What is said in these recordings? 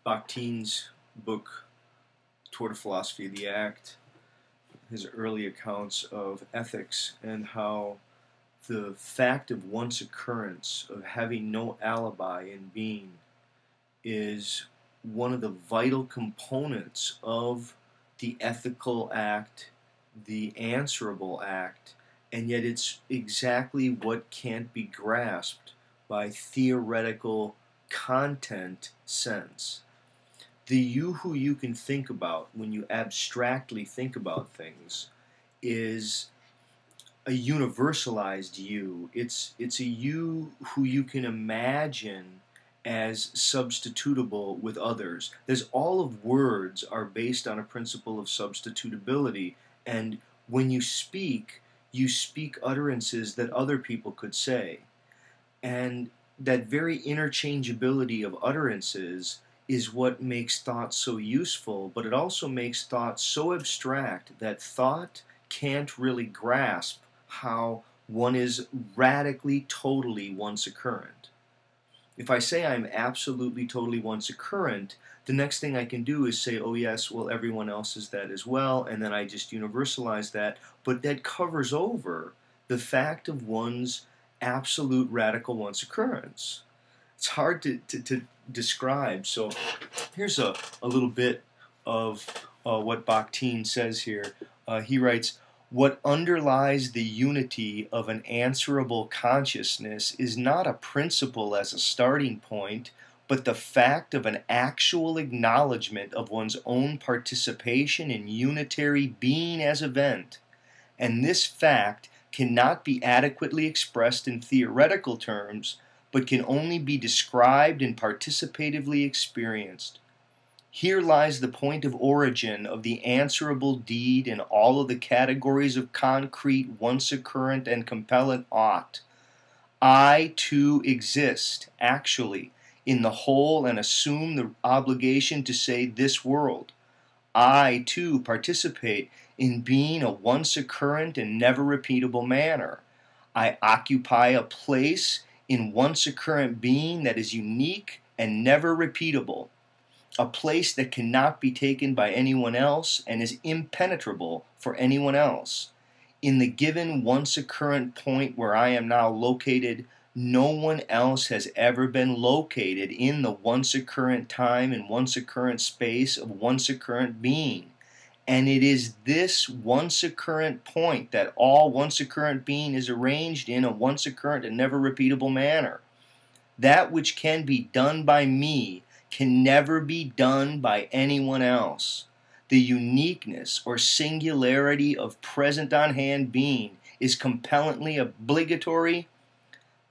Bakhtin's book, Toward a Philosophy of the Act, his early accounts of ethics, and how the fact of once occurrence, of having no alibi in being, is one of the vital components of the ethical act, the answerable act, and yet it's exactly what can't be grasped by theoretical content sense. The you who you can think about when you abstractly think about things is a universalized you. It's a you who you can imagine as substitutable with others. There's all of words are based on a principle of substitutability, and when you speak utterances that other people could say. And that very interchangeability of utterances is what makes thought so useful, but it also makes thought so abstract that thought can't really grasp how one is radically, totally once occurrent. If I say I'm absolutely, totally once occurrent, the next thing I can do is say, oh yes, well everyone else is that as well, and then I just universalize that, but that covers over the fact of one's absolute radical once occurrence. It's hard to describe. So here's a little bit of what Bakhtin says here. He writes, what underlies the unity of an answerable consciousness is not a principle as a starting point, but the fact of an actual acknowledgement of one's own participation in unitary being as event. And this fact cannot be adequately expressed in theoretical terms, but can only be described and participatively experienced. Here lies the point of origin of the answerable deed in all of the categories of concrete, once occurrent, and compellent ought. I too exist, actually, in the whole and assume the obligation to say this world. I too participate in being a once occurrent and never repeatable manner. I occupy a place in once occurrent being that is unique and never repeatable, a place that cannot be taken by anyone else and is impenetrable for anyone else. In the given once occurrent point where I am now located, no one else has ever been located in the once occurrent time and once occurrent space of once occurrent being. And it is this once occurrent point that all once occurrent being is arranged in a once occurrent and never repeatable manner. That which can be done by me can never be done by anyone else. The uniqueness or singularity of present on hand being is compellently obligatory.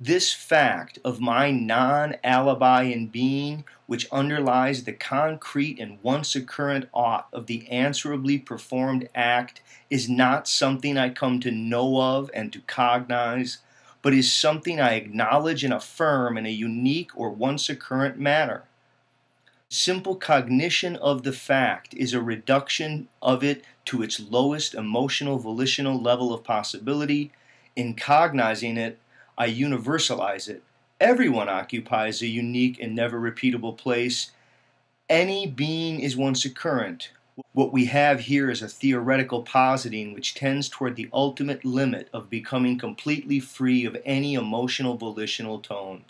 This fact of my non-alibi in being, which underlies the concrete and once occurrent ought of the answerably performed act, is not something I come to know of and to cognize, but is something I acknowledge and affirm in a unique or once occurrent manner. Simple cognition of the fact is a reduction of it to its lowest emotional volitional level of possibility. In cognizing it, I universalize it. Everyone occupies a unique and never repeatable place. Any being is once occurrent. What we have here is a theoretical positing which tends toward the ultimate limit of becoming completely free of any emotional volitional tone.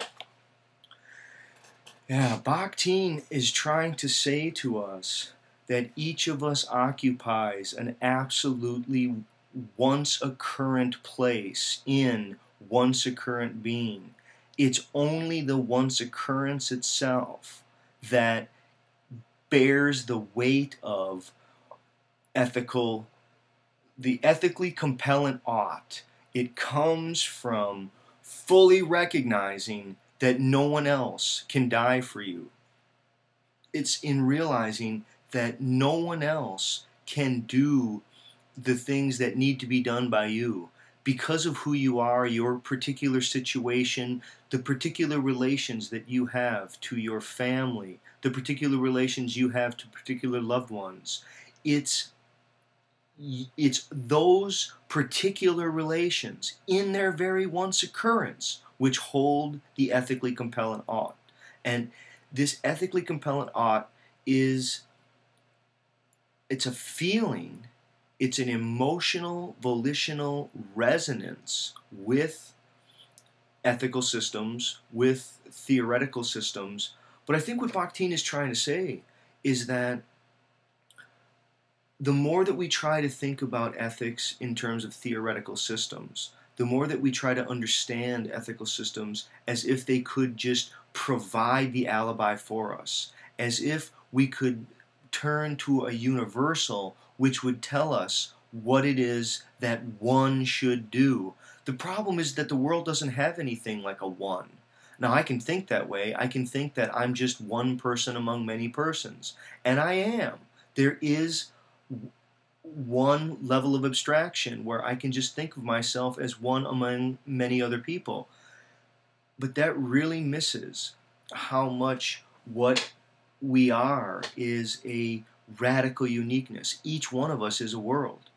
Yeah, Bakhtin is trying to say to us that each of us occupies an absolutely once occurrent place in once occurrent being. It's only the once occurrence itself that bears the weight of the ethically compellent ought. It comes from fully recognizing that no one else can die for you. It's in realizing that no one else can do the things that need to be done by you. Because of who you are, your particular situation, the particular relations that you have to your family, the particular relations you have to particular loved ones, it's those particular relations in their very once occurrence which hold the ethically compelling ought. And this ethically compelling ought is, it's a feeling, it's an emotional, volitional resonance with ethical systems, with theoretical systems. But I think what Bakhtin is trying to say is that the more that we try to think about ethics in terms of theoretical systems, the more that we try to understand ethical systems as if they could just provide the alibi for us, as if we could turn to a universal which would tell us what it is that one should do. The problem is that the world doesn't have anything like a one. Now, I can think that way. I can think that I'm just one person among many persons. And I am. There is one level of abstraction where I can just think of myself as one among many other people. But that really misses how much what we are is a radical uniqueness. Each one of us is a world.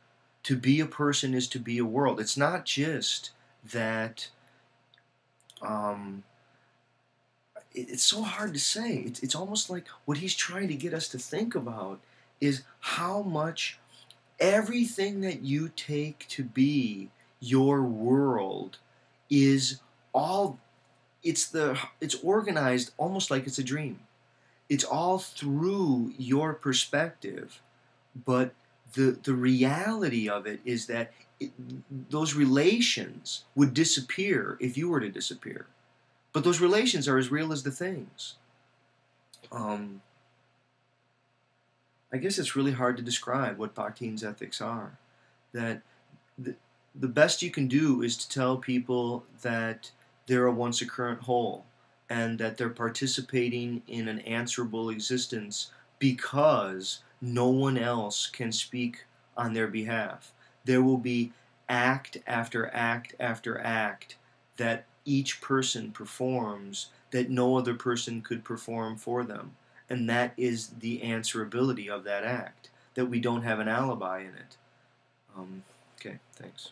To be a person is to be a world. It's not just that it's so hard to say. It's almost like what he's trying to get us to think about is how much everything that you take to be your world is all, it's organized almost like it's a dream. It's all through your perspective, but the reality of it is that those relations would disappear if you were to disappear. But those relations are as real as the things. I guess it's really hard to describe what Bakhtin's ethics are. That the best you can do is to tell people that they're a once-occurrent whole and that they're participating in an answerable existence because no one else can speak on their behalf. There will be act after act after act that each person performs that no other person could perform for them. And that is the answerability of that act, that we don't have an alibi in it. Okay, thanks.